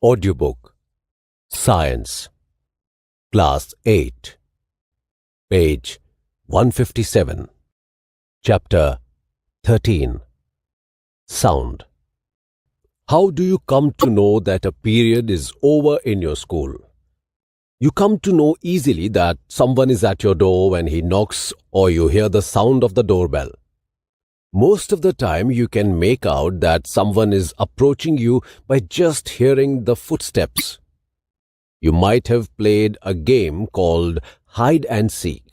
Audiobook Science Class 8 Page 157 Chapter 13 Sound. How do you come to know that a period is over in your school? You come to know easily that someone is at your door when he knocks or you hear the sound of the doorbell. Most of the time you can make out that someone is approaching you by just hearing the footsteps. You might have played a game called hide and seek.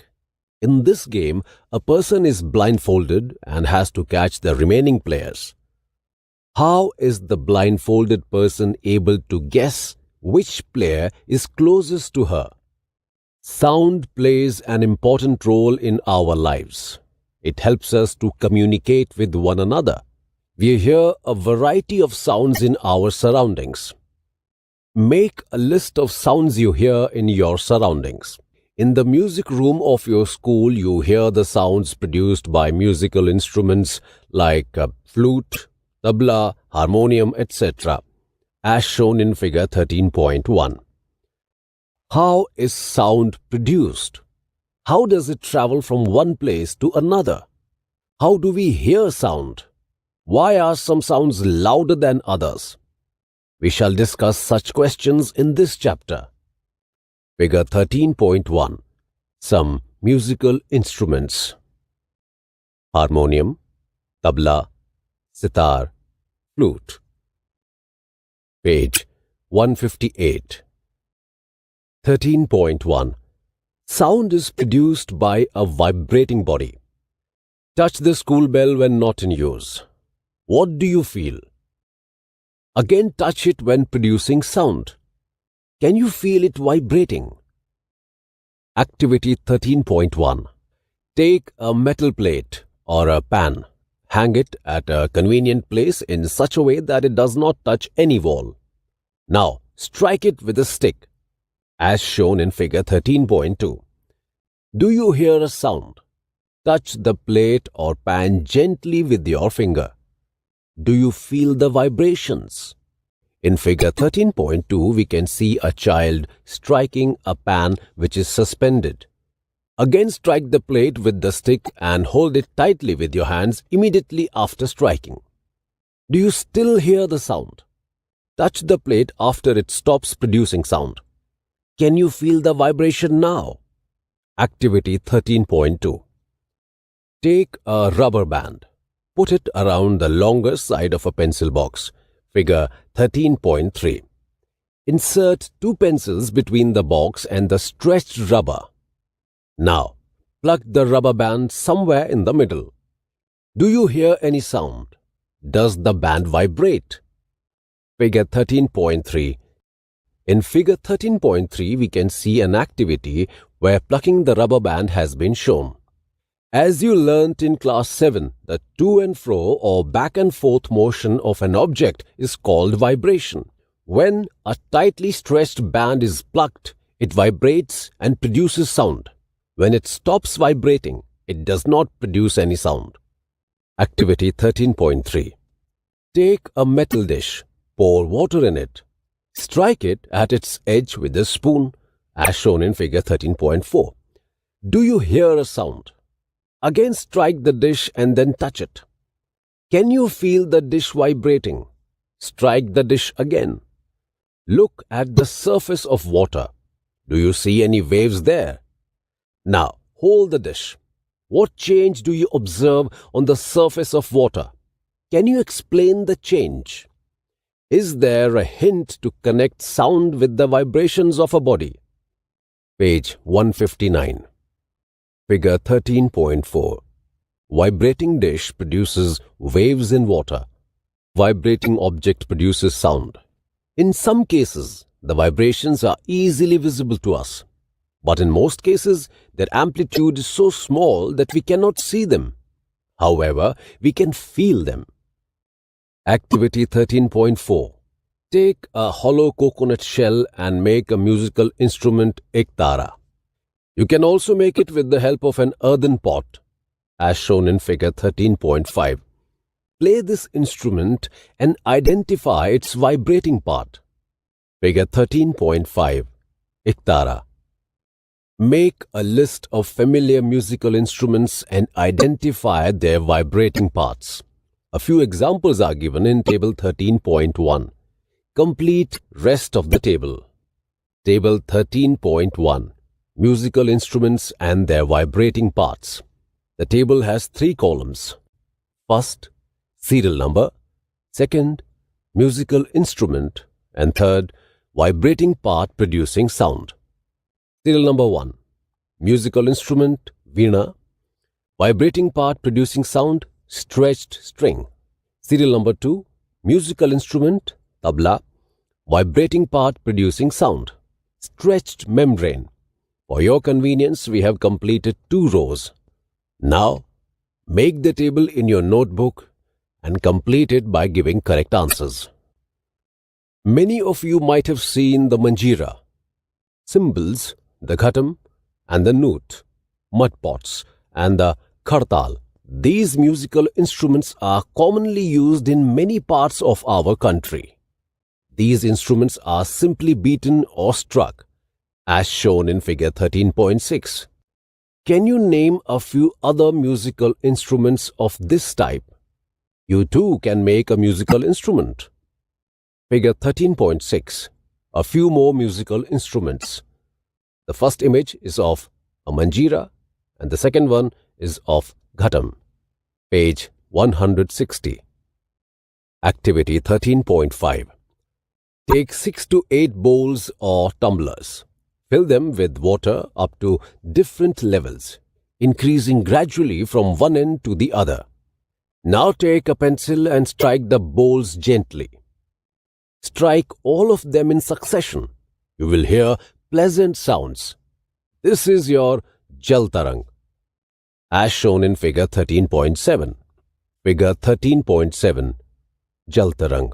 In this game, a person is blindfolded and has to catch the remaining players. How is the blindfolded person able to guess which player is closest to her? Sound plays an important role in our lives. It helps us to communicate with one another. We hear a variety of sounds in our surroundings. Make a list of sounds you hear in your surroundings. In the music room of your school, you hear the sounds produced by musical instruments like flute, tabla, harmonium, etc., as shown in figure 13.1. How is sound produced? How does it travel from one place to another? How do we hear sound? Why are some sounds louder than others? We shall discuss such questions in this chapter. Figure 13.1. Some musical instruments. Harmonium, tabla, sitar, flute. Page 158. 13.1. Sound is produced by a vibrating body. Touch the school bell when not in use. What do you feel? Again, touch it when producing sound. Can you feel it vibrating? Activity 13.1. Take a metal plate or a pan. Hang it at a convenient place in such a way that it does not touch any wall. Now, strike it with a stick, as shown in figure 13.2. Do you hear a sound? Touch the plate or pan gently with your finger. Do you feel the vibrations? In figure 13.2, we can see a child striking a pan which is suspended. Again, strike the plate with the stick and hold it tightly with your hands immediately after striking. Do you still hear the sound? Touch the plate after it stops producing sound. Can you feel the vibration now? Activity 13.2. Take a rubber band. Put it around the longer side of a pencil box. Figure 13.3. Insert two pencils between the box and the stretched rubber. Now, plug the rubber band somewhere in the middle. Do you hear any sound? Does the band vibrate? Figure 13.3. In figure 13.3, we can see an activity where plucking the rubber band has been shown. As you learnt in class 7, the to and fro or back and forth motion of an object is called vibration. When a tightly stretched band is plucked, it vibrates and produces sound. When it stops vibrating, it does not produce any sound. Activity 13.3. Take a metal dish, pour water in it. Strike it at its edge with a spoon, as shown in figure 13.4. Do you hear a sound? Again, strike the dish and then touch it. Can you feel the dish vibrating? Strike the dish again. Look at the surface of water. Do you see any waves there? Now, hold the dish. What change do you observe on the surface of water? Can you explain the change? Is there a hint to connect sound with the vibrations of a body? Page 159. Figure 13.4. Vibrating dish produces waves in water. Vibrating object produces sound. In some cases, the vibrations are easily visible to us. But in most cases, their amplitude is so small that we cannot see them. However, we can feel them. Activity 13.4. Take a hollow coconut shell and make a musical instrument ektara. You can also make it with the help of an earthen pot, as shown in figure 13.5. Play this instrument and identify its vibrating part. Figure 13.5. Iktara. Make a list of familiar musical instruments and identify their vibrating parts. A few examples are given in Table 13.1. Complete rest of the table. Table 13.1. Musical instruments and their vibrating parts. The table has 3 columns. First, serial number. Second, musical instrument. And third, vibrating part producing sound. Serial number 1. Musical instrument, veena. Vibrating part producing sound, stretched string. Serial number 2. Musical instrument, tabla. Vibrating part producing sound, stretched membrane. For your convenience, we have completed 2 rows. Now, make the table in your notebook and complete it by giving correct answers. Many of you might have seen the manjira, cymbals, the ghatam, and the noot, mud pots, and the khartal. These musical instruments are commonly used in many parts of our country. These instruments are simply beaten or struck, as shown in figure 13.6. Can you name a few other musical instruments of this type? You too can make a musical instrument. Figure 13.6. A few more musical instruments. The first image is of a manjira and the second one is of ghatam. Page 160. Activity 13.5. Take 6 to 8 bowls or tumblers. Fill them with water up to different levels, increasing gradually from one end to the other. Now take a pencil and strike the bowls gently. Strike all of them in succession. You will hear pleasant sounds. This is your Jal Tarang, as shown in figure 13.7. Figure 13.7. Jal Tarang.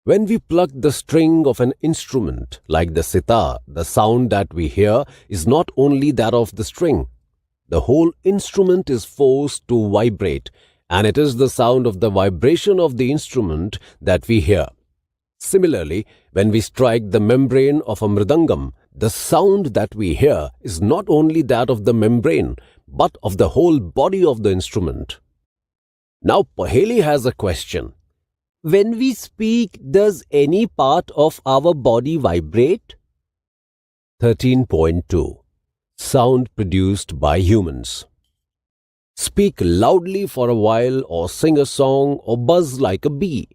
When we pluck the string of an instrument like the sitar, the sound that we hear is not only that of the string. The whole instrument is forced to vibrate, and it is the sound of the vibration of the instrument that we hear. Similarly, when we strike the membrane of a mridangam, the sound that we hear is not only that of the membrane, but of the whole body of the instrument. Now, Paheli has a question. When we speak, does any part of our body vibrate? 13.2. Sound produced by humans. Speak loudly for a while or sing a song or buzz like a bee.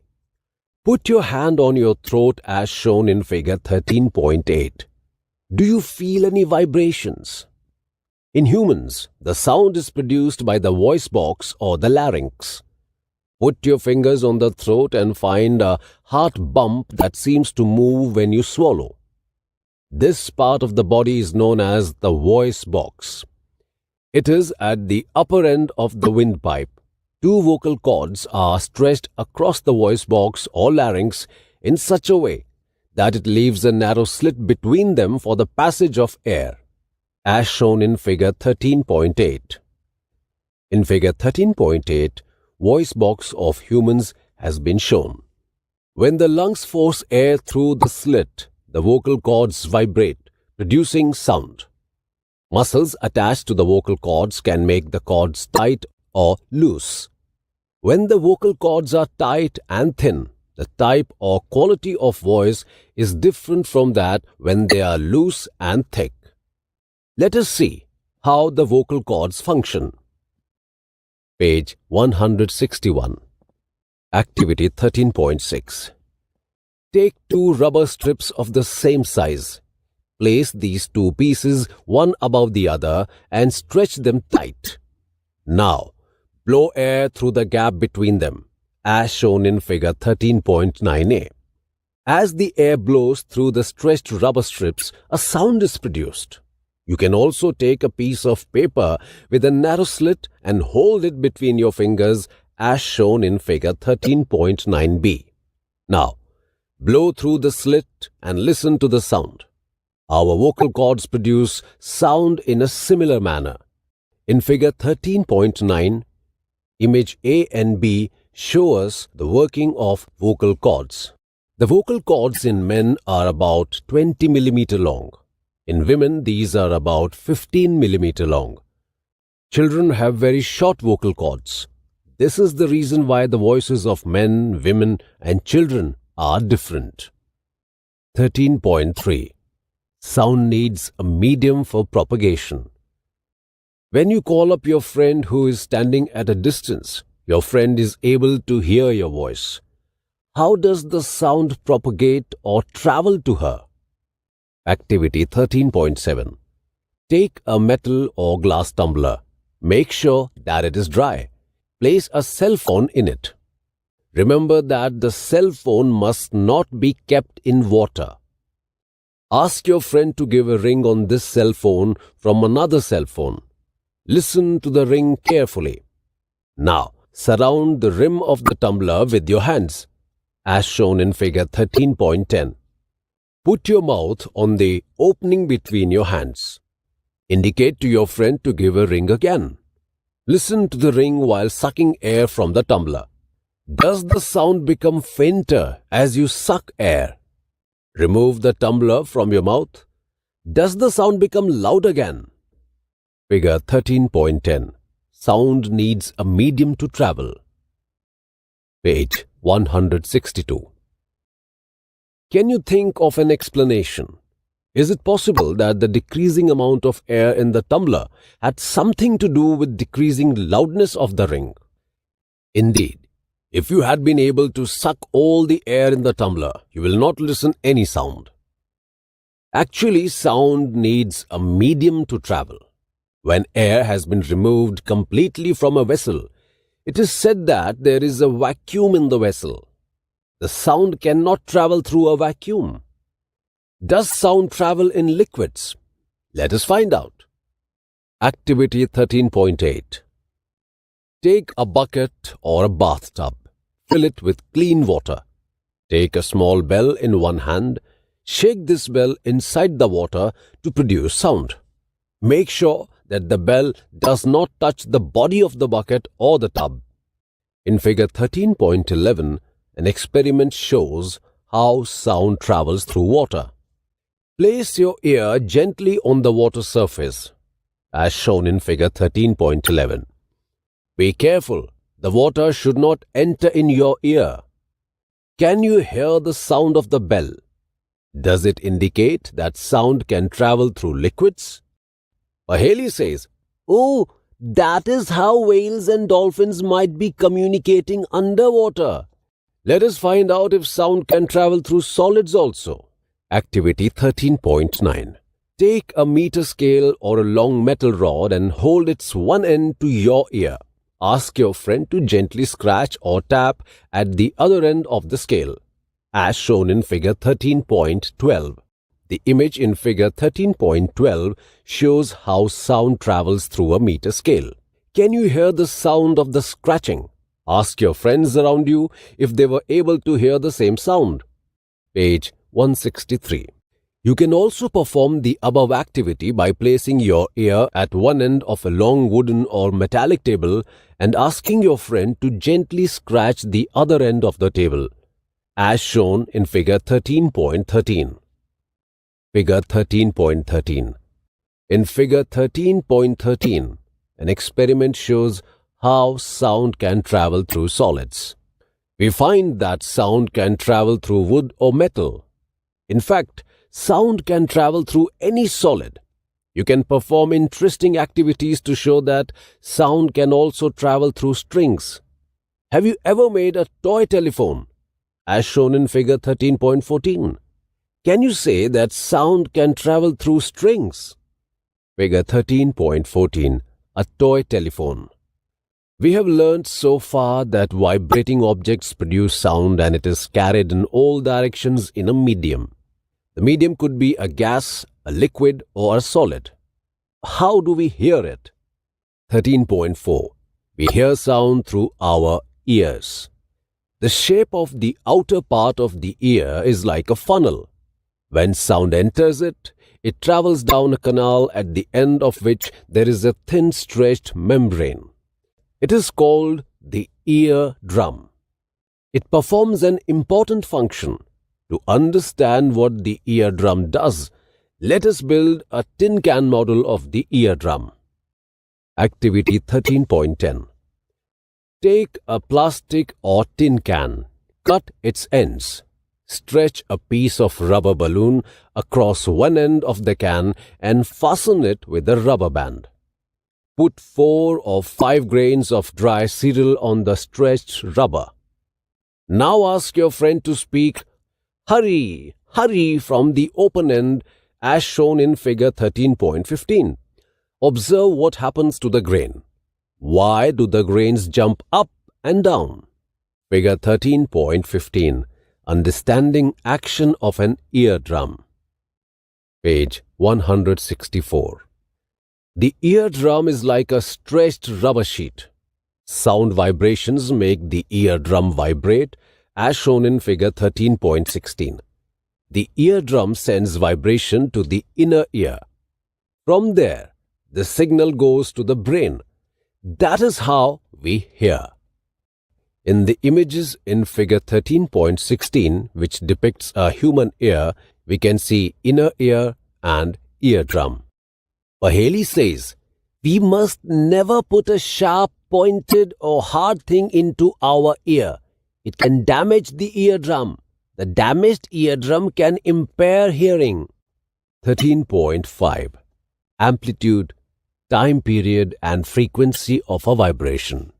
Put your hand on your throat as shown in figure 13.8. Do you feel any vibrations? In humans, the sound is produced by the voice box or the larynx. Put your fingers on the throat and find a heart bump that seems to move when you swallow. This part of the body is known as the voice box. It is at the upper end of the windpipe. 2 vocal cords are stretched across the voice box or larynx in such a way that it leaves a narrow slit between them for the passage of air, as shown in figure 13.8. In figure 13.8, voice box of humans has been shown. When the lungs force air through the slit, the vocal cords vibrate, producing sound. Muscles attached to the vocal cords can make the cords tight or loose. When the vocal cords are tight and thin, the type or quality of voice is different from that when they are loose and thick. Let us see how the vocal cords function. Page 161. Activity 13.6. Take 2 rubber strips of the same size. Place these 2 pieces one above the other and stretch them tight. Now, blow air through the gap between them, as shown in figure 13.9a. As the air blows through the stretched rubber strips, a sound is produced. You can also take a piece of paper with a narrow slit and hold it between your fingers, as shown in figure 13.9b. Now, blow through the slit and listen to the sound. Our vocal cords produce sound in a similar manner. In figure 13.9, image A and B show us the working of vocal cords. The vocal cords in men are about 20 millimeter long. In women, these are about 15 millimeter long. Children have very short vocal cords. This is the reason why the voices of men, women, and children are different. 13.3. Sound needs a medium for propagation. When you call up your friend who is standing at a distance, your friend is able to hear your voice. How does the sound propagate or travel to her? Activity 13.7. Take a metal or glass tumbler. Make sure that it is dry. Place a cell phone in it. Remember that the cell phone must not be kept in water. Ask your friend to give a ring on this cell phone from another cell phone. Listen to the ring carefully. Now, surround the rim of the tumbler with your hands, as shown in figure 13.10. Put your mouth on the opening between your hands. Indicate to your friend to give a ring again. Listen to the ring while sucking air from the tumbler. Does the sound become fainter as you suck air? Remove the tumbler from your mouth. Does the sound become loud again? Figure 13.10. Sound needs a medium to travel. Page 162. Can you think of an explanation? Is it possible that the decreasing amount of air in the tumbler had something to do with decreasing loudness of the ring? Indeed, if you had been able to suck all the air in the tumbler, you will not listen any sound. Actually, sound needs a medium to travel. When air has been removed completely from a vessel, it is said that there is a vacuum in the vessel. The sound cannot travel through a vacuum. Does sound travel in liquids? Let us find out. Activity 13.8. Take a bucket or a bathtub. Fill it with clean water. Take a small bell in one hand. Shake this bell inside the water to produce sound. Make sure that the bell does not touch the body of the bucket or the tub. In figure 13.11, an experiment shows how sound travels through water. Place your ear gently on the water surface, as shown in figure 13.11. Be careful, the water should not enter in your ear. Can you hear the sound of the bell? Does it indicate that sound can travel through liquids? Haley says, "Oh, that is how whales and dolphins might be communicating underwater." Let us find out if sound can travel through solids also. Activity 13.9. Take a meter scale or a long metal rod and hold its one end to your ear. Ask your friend to gently scratch or tap at the other end of the scale, as shown in figure 13.12. The image in figure 13.12 shows how sound travels through a meter scale. Can you hear the sound of the scratching? Ask your friends around you if they were able to hear the same sound. Page 163. You can also perform the above activity by placing your ear at one end of a long wooden or metallic table and asking your friend to gently scratch the other end of the table, as shown in figure 13.13. Figure 13.13. In figure 13.13, an experiment shows how sound can travel through solids. We find that sound can travel through wood or metal. In fact, sound can travel through any solid. You can perform interesting activities to show that sound can also travel through strings. Have you ever made a toy telephone, as shown in figure 13.14? Can you say that sound can travel through strings? Figure 13.14. A toy telephone. We have learnt so far that vibrating objects produce sound and it is carried in all directions in a medium. The medium could be a gas, a liquid, or a solid. How do we hear it? 13.4. We hear sound through our ears. The shape of the outer part of the ear is like a funnel. When sound enters it, it travels down a canal at the end of which there is a thin stretched membrane. It is called the ear drum. It performs an important function. To understand what the eardrum does, let us build a tin can model of the eardrum. Activity 13.10. Take a plastic or tin can, cut its ends. Stretch a piece of rubber balloon across one end of the can and fasten it with a rubber band. Put 4 or 5 grains of dry cereal on the stretched rubber. Now ask your friend to speak "Hurry, hurry" from the open end as shown in figure 13.15. Observe what happens to the grain. Why do the grains jump up and down? Figure 13.15. Understanding action of an eardrum. Page 164. The eardrum is like a stretched rubber sheet. Sound vibrations make the eardrum vibrate as shown in figure 13.16. The eardrum sends vibration to the inner ear. From there, the signal goes to the brain. That is how we hear. In the images in figure 13.16, which depicts a human ear, we can see inner ear and eardrum. Paheli says, we must never put a sharp, pointed or hard thing into our ear. It can damage the eardrum. The damaged eardrum can impair hearing. 13.5. Amplitude, time period and frequency of a vibration.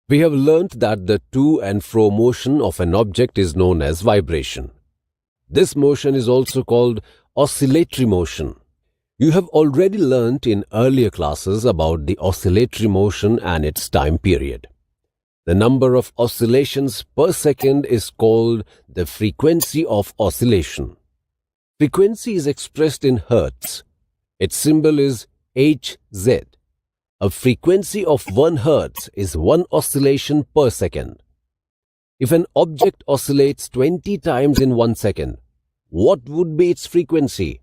We have learnt that the to and fro motion of an object is known as vibration. This motion is also called oscillatory motion. You have already learnt in earlier classes about the oscillatory motion and its time period. The number of oscillations per second is called the frequency of oscillation. Frequency is expressed in hertz. Its symbol is Hz. A frequency of 1 hertz is 1 oscillation per second. If an object oscillates 20 times in 1 second, what would be its frequency?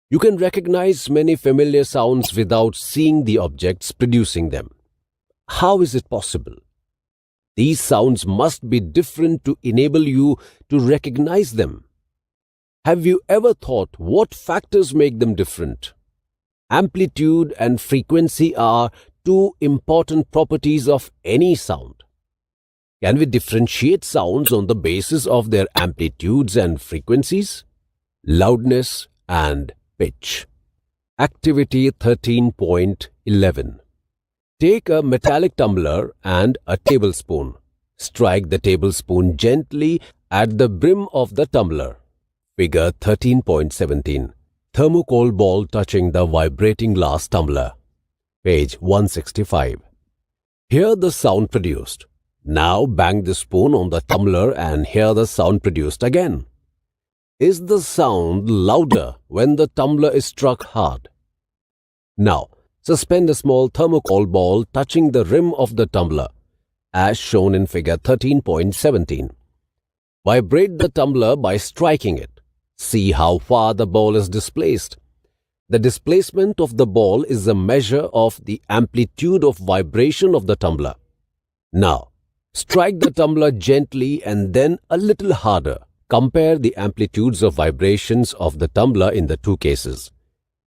You can recognize many familiar sounds without seeing the objects producing them. How is it possible? These sounds must be different to enable you to recognize them. Have you ever thought what factors make them different? Amplitude and frequency are 2 important properties of any sound. Can we differentiate sounds on the basis of their amplitudes and frequencies? Loudness and pitch. Activity 13.11. Take a metallic tumbler and a tablespoon. Strike the tablespoon gently at the brim of the tumbler. Figure 13.17. Thermocol ball touching the vibrating glass tumbler. Page 165. Hear the sound produced. Now bang the spoon on the tumbler and hear the sound produced again. Is the sound louder when the tumbler is struck hard? Now, suspend a small thermocol ball touching the rim of the tumbler, as shown in figure 13.17. Vibrate the tumbler by striking it. See how far the ball is displaced. The displacement of the ball is a measure of the amplitude of vibration of the tumbler. Now, strike the tumbler gently and then a little harder. Compare the amplitudes of vibrations of the tumbler in the 2 cases.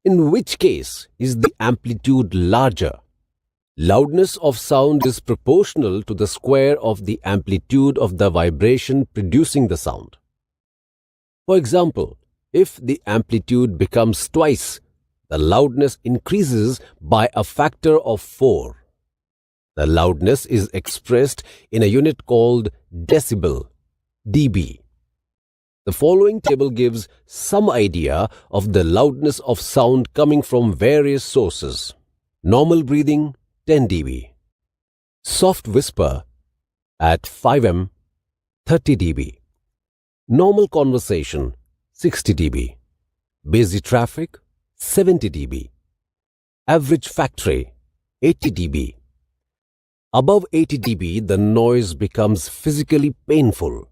In which case is the amplitude larger? Loudness of sound is proportional to the square of the amplitude of the vibration producing the sound. For example, if the amplitude becomes twice, the loudness increases by a factor of 4. The loudness is expressed in a unit called decibel, dB. The following table gives some idea of the loudness of sound coming from various sources. Normal breathing, 10 dB. Soft whisper at 5 30 dB. Normal conversation, 60 dB. Busy traffic, 70 dB. Average factory, 80 dB. Above 80 dB, the noise becomes physically painful.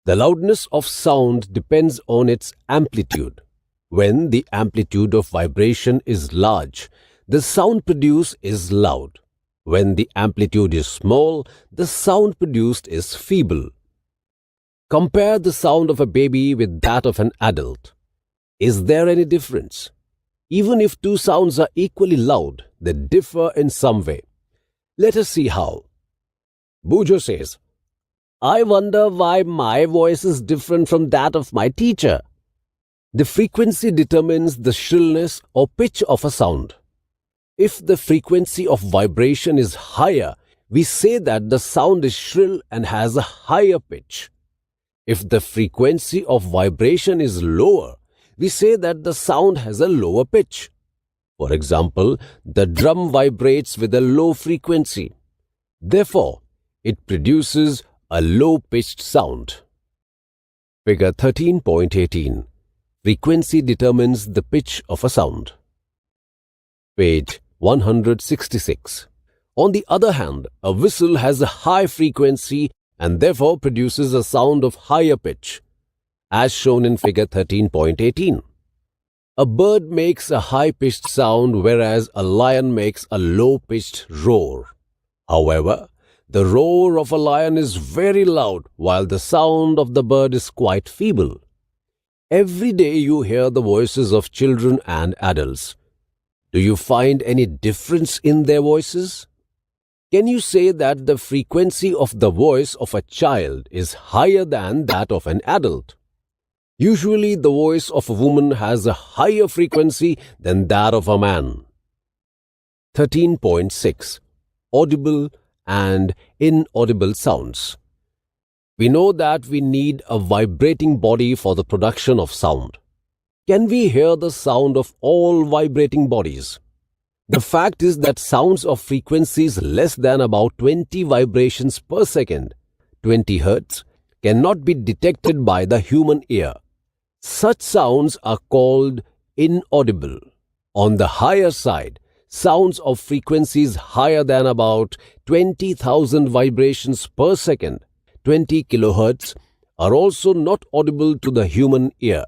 The loudness of sound depends on its amplitude. When the amplitude of vibration is large, the sound produced is loud. When the amplitude is small, the sound produced is feeble. Compare the sound of a baby with that of an adult. Is there any difference? Even if two sounds are equally loud, they differ in some way. Let us see how. Bujo says, I wonder why my voice is different from that of my teacher. The frequency determines the shrillness or pitch of a sound. If the frequency of vibration is higher, we say that the sound is shrill and has a higher pitch. If the frequency of vibration is lower, we say that the sound has a lower pitch. For example, the drum vibrates with a low frequency. Therefore, it produces a low-pitched sound. Figure 13.18. Frequency determines the pitch of a sound. Page 166. On the other hand, a whistle has a high frequency and therefore produces a sound of higher pitch, as shown in figure 13.18. A bird makes a high-pitched sound, whereas a lion makes a low-pitched roar. However, the roar of a lion is very loud, while the sound of the bird is quite feeble. Every day you hear the voices of children and adults. Do you find any difference in their voices? Can you say that the frequency of the voice of a child is higher than that of an adult? Usually the voice of a woman has a higher frequency than that of a man. 13.6. Audible and inaudible sounds. We know that we need a vibrating body for the production of sound. Can we hear the sound of all vibrating bodies? The fact is that sounds of frequencies less than about 20 vibrations per second, 20 Hz, cannot be detected by the human ear. Such sounds are called inaudible. On the higher side, sounds of frequencies higher than about 20,000 vibrations per second, 20 kHz, are also not audible to the human ear.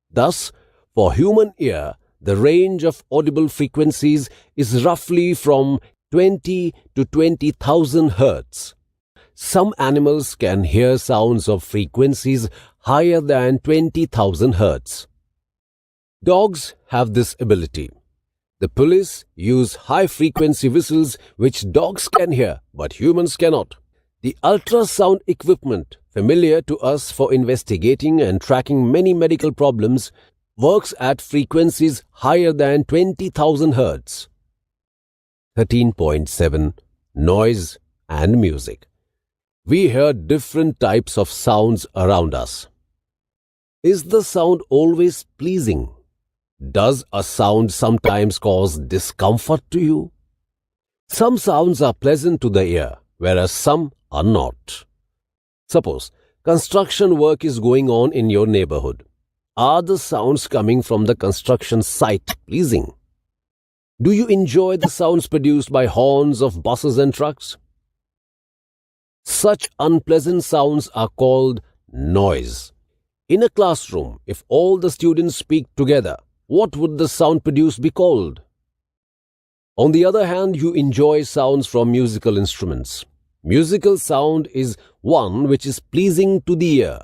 Thus, for human ear, the range of audible frequencies is roughly from 20 to 20,000 Hz. Some animals can hear sounds of frequencies higher than 20,000 Hz. Dogs have this ability. The police use high-frequency whistles which dogs can hear, but humans cannot. The ultrasound equipment, familiar to us for investigating and tracking many medical problems, works at frequencies higher than 20,000 Hz. 13.7. Noise and music. We hear different types of sounds around us. Is the sound always pleasing? Does a sound sometimes cause discomfort to you? Some sounds are pleasant to the ear, whereas some are not. Suppose construction work is going on in your neighborhood. Are the sounds coming from the construction site pleasing? Do you enjoy the sounds produced by horns of buses and trucks? Such unpleasant sounds are called noise. In a classroom, if all the students speak together, what would the sound produced be called? On the other hand, you enjoy sounds from musical instruments. Musical sound is one which is pleasing to the ear.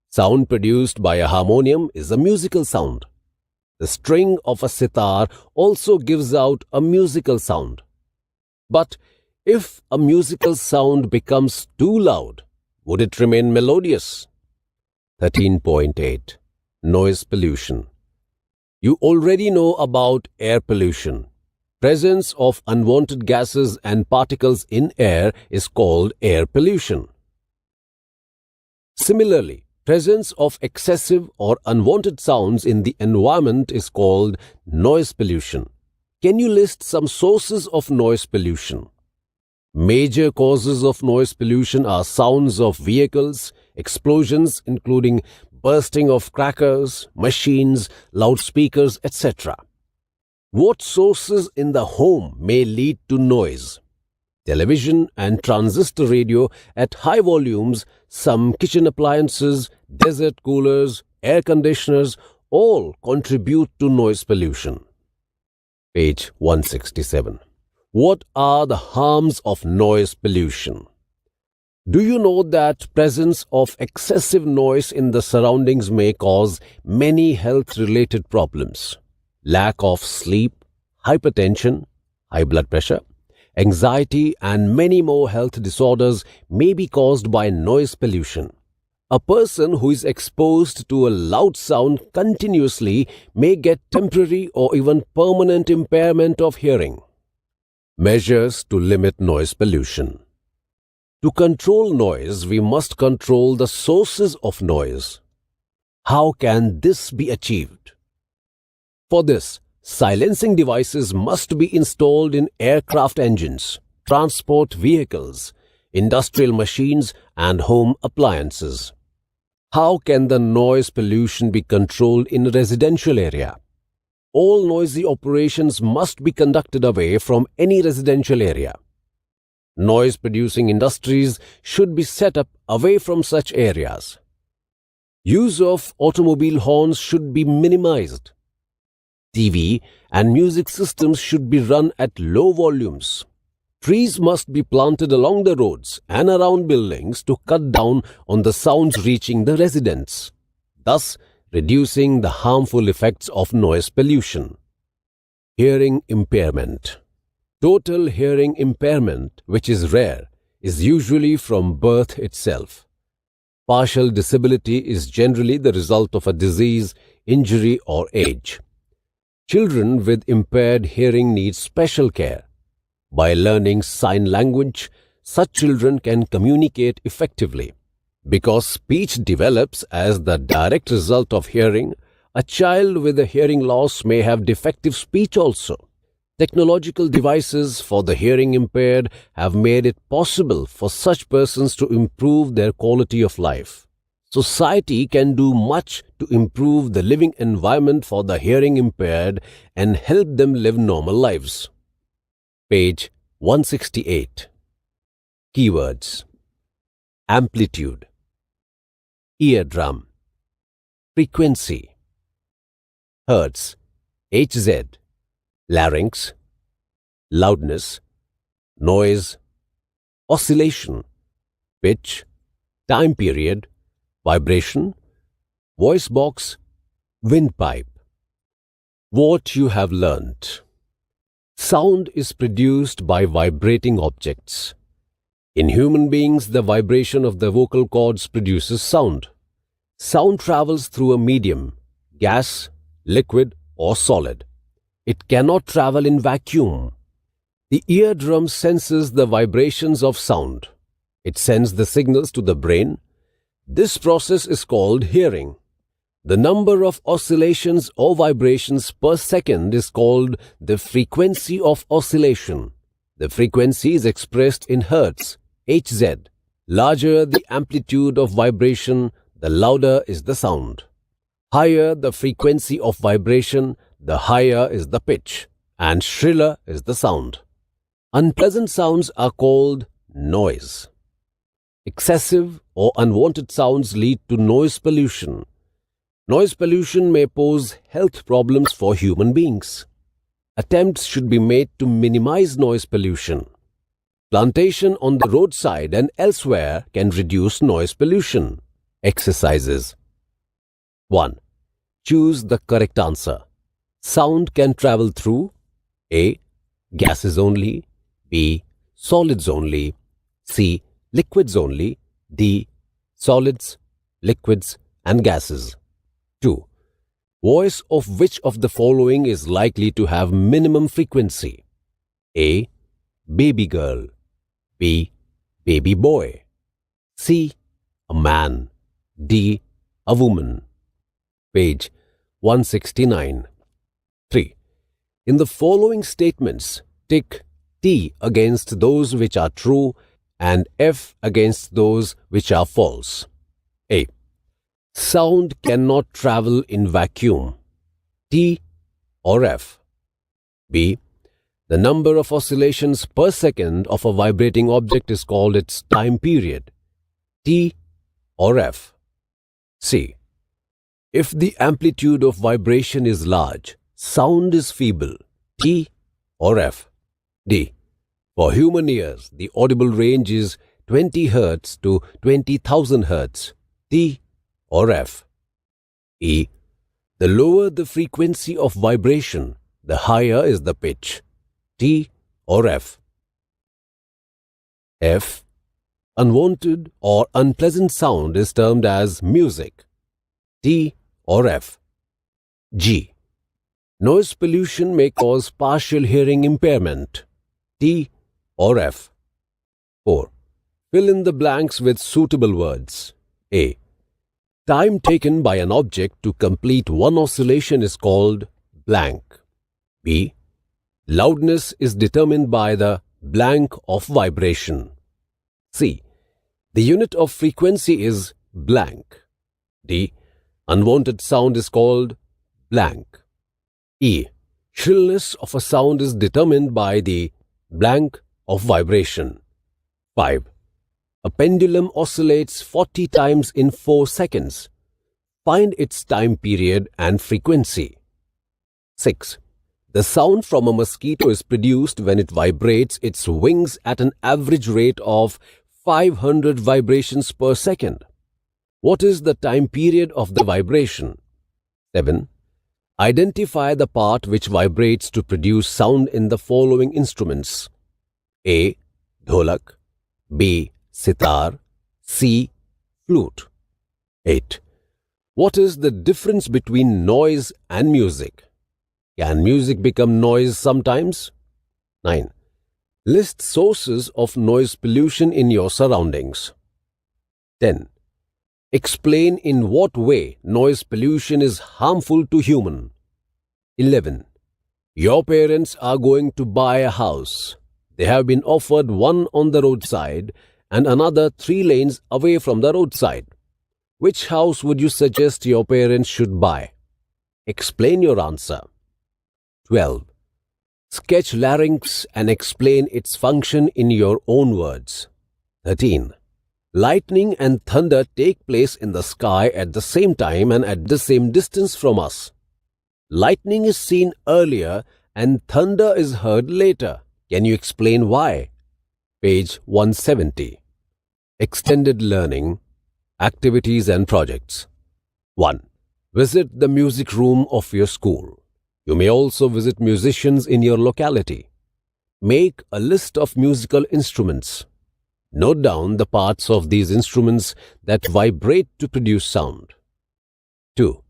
Sound produced by a harmonium is a musical sound. The string of a sitar also gives out a musical sound. But if a musical sound becomes too loud, would it remain melodious? 13.8. Noise pollution. You already know about air pollution. Presence of unwanted gases and particles in air is called air pollution. Similarly, presence of excessive or unwanted sounds in the environment is called noise pollution. Can you list some sources of noise pollution? Major causes of noise pollution are sounds of vehicles, explosions including bursting of crackers, machines, loudspeakers, etc. What sources in the home may lead to noise? Television and transistor radio at high volumes, some kitchen appliances, desert coolers, air conditioners, all contribute to noise pollution. Page 167. What are the harms of noise pollution? Do you know that presence of excessive noise in the surroundings may cause many health-related problems? Lack of sleep, hypertension, high blood pressure, anxiety, and many more health disorders may be caused by noise pollution. A person who is exposed to a loud sound continuously may get temporary or even permanent impairment of hearing. Measures to limit noise pollution. To control noise, we must control the sources of noise. How can this be achieved? For this, silencing devices must be installed in aircraft engines, transport vehicles, industrial machines, and home appliances. How can the noise pollution be controlled in a residential area? All noisy operations must be conducted away from any residential area. Noise-producing industries should be set up away from such areas. Use of automobile horns should be minimized. TV and music systems should be run at low volumes. Trees must be planted along the roads and around buildings to cut down on the sounds reaching the residents, thus reducing the harmful effects of noise pollution. Hearing impairment. Total hearing impairment, which is rare, is usually from birth itself. Partial disability is generally the result of a disease, injury, or age. Children with impaired hearing need special care. By learning sign language, such children can communicate effectively. Because speech develops as the direct result of hearing, a child with a hearing loss may have defective speech also. Technological devices for the hearing impaired have made it possible for such persons to improve their quality of life. Society can do much to improve the living environment for the hearing impaired and help them live normal lives. Page 168. Keywords. Amplitude, eardrum, frequency, hertz, Hz, larynx, loudness, noise, oscillation, pitch, time period, vibration, voice box, windpipe. What you have learnt. Sound is produced by vibrating objects. In human beings, the vibration of the vocal cords produces sound. Sound travels through a medium, gas, liquid, or solid. It cannot travel in vacuum. The eardrum senses the vibrations of sound. It sends the signals to the brain. This process is called hearing. The number of oscillations or vibrations per second is called the frequency of oscillation. The frequency is expressed in hertz, Hz. Larger the amplitude of vibration, the louder is the sound. Higher the frequency of vibration, the higher is the pitch, and shriller is the sound. Unpleasant sounds are called noise. Excessive or unwanted sounds lead to noise pollution. Noise pollution may pose health problems for human beings. Attempts should be made to minimize noise pollution. Plantation on the roadside and elsewhere can reduce noise pollution. Exercises. 1. Choose the correct answer. Sound can travel through A. Gases only, B. Solids only, C. Liquids only, D. Solids, liquids, and gases. 2. Voice of which of the following is likely to have minimum frequency? A. Baby girl, B. Baby boy, C. A man, D. A woman. Page 169. 3. In the following statements, tick T against those which are true and F against those which are false. A. Sound cannot travel in vacuum. T or F. B. The number of oscillations per second of a vibrating object is called its time period. T or F. C. If the amplitude of vibration is large, sound is feeble. T or F. D. For human ears, the audible range is 20 Hz to 20,000 Hz, T or F. E. The lower the frequency of vibration, the higher is the pitch, T or F. F. Unwanted or unpleasant sound is termed as music, T or F. G. Noise pollution may cause partial hearing impairment, T or F. 4. Fill in the blanks with suitable words. A. Time taken by an object to complete one oscillation is called blank. B. Loudness is determined by the blank of vibration. C. The unit of frequency is blank. D. Unwanted sound is called blank. E. Shrillness of a sound is determined by the blank of vibration. 5. A pendulum oscillates 40 times in 4 seconds. Find its time period and frequency. 6. The sound from a mosquito is produced when it vibrates its wings at an average rate of 500 vibrations per second. What is the time period of the vibration? 7. Identify the part which vibrates to produce sound in the following instruments. A. Dholak. B. Sitar. C. Flute. 8. What is the difference between noise and music? Can music become noise sometimes? 9. List sources of noise pollution in your surroundings. 10. Explain in what way noise pollution is harmful to human. 11. Your parents are going to buy a house. They have been offered one on the roadside and another 3 lanes away from the roadside. Which house would you suggest your parents should buy? Explain your answer. 12. Sketch larynx and explain its function in your own words. 13. Lightning and thunder take place in the sky at the same time and at the same distance from us. Lightning is seen earlier and thunder is heard later. Can you explain why? Page 170. Extended learning, activities and projects. 1. Visit the music room of your school. You may also visit musicians in your locality. Make a list of musical instruments. Note down the parts of these instruments that vibrate to produce sound. 2.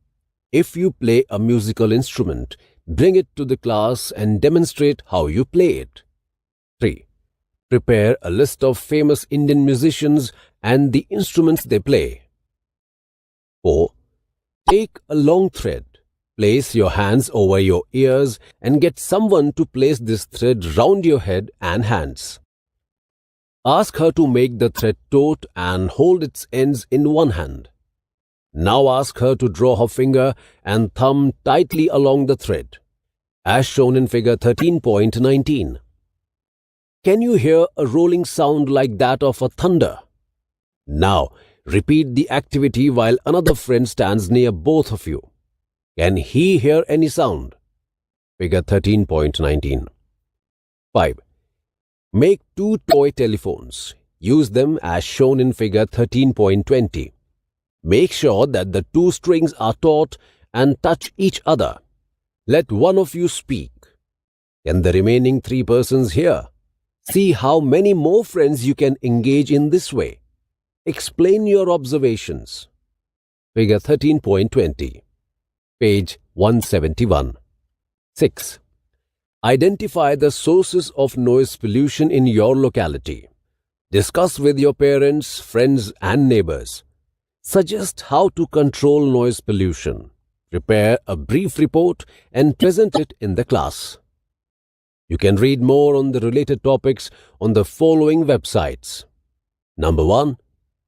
If you play a musical instrument, bring it to the class and demonstrate how you play it. 3. Prepare a list of famous Indian musicians and the instruments they play. 4. Take a long thread. Place your hands over your ears and get someone to place this thread round your head and hands. Ask her to make the thread taut and hold its ends in one hand. Now ask her to draw her finger and thumb tightly along the thread, as shown in figure 13.19. Can you hear a rolling sound like that of a thunder? Now, repeat the activity while another friend stands near both of you. Can he hear any sound? Figure 13.19. 5. Make 2 toy telephones. Use them as shown in figure 13.20. Make sure that the 2 strings are taut and touch each other. Let one of you speak. Can the remaining 3 persons hear? See how many more friends you can engage in this way. Explain your observations. Figure 13.20. Page 171. 6. Identify the sources of noise pollution in your locality. Discuss with your parents, friends and neighbors. Suggest how to control noise pollution. Prepare a brief report and present it in the class. You can read more on the related topics on the following websites. Number 1.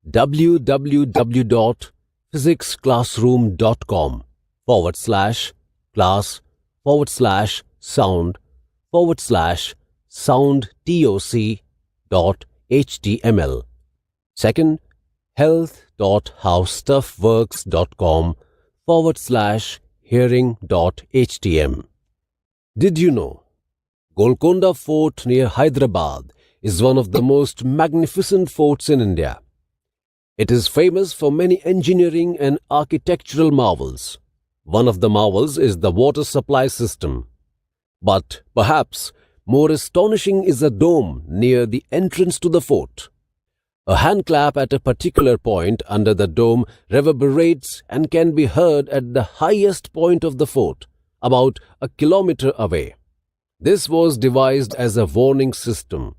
www.physicsclassroom.com/class/soundtoc.html. Second, health.howstuffworks.com/hearing.htm. Did you know Golconda Fort near Hyderabad is one of the most magnificent forts in India. It is famous for many engineering and architectural marvels. One of the marvels is the water supply system. But perhaps more astonishing is a dome near the entrance to the fort. A hand clap at a particular point under the dome reverberates and can be heard at the highest point of the fort, about a kilometer away. This was devised as a warning system.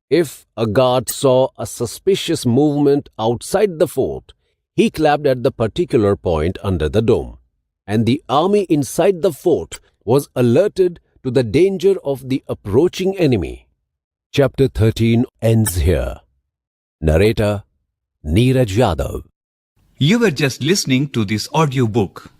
If a guard saw a suspicious movement outside the fort, he clapped at the particular point under the dome, and the army inside the fort was alerted to the danger of the approaching enemy. Chapter 13 ends here. Narrator Neeraj Yadav. You were just listening to this audiobook.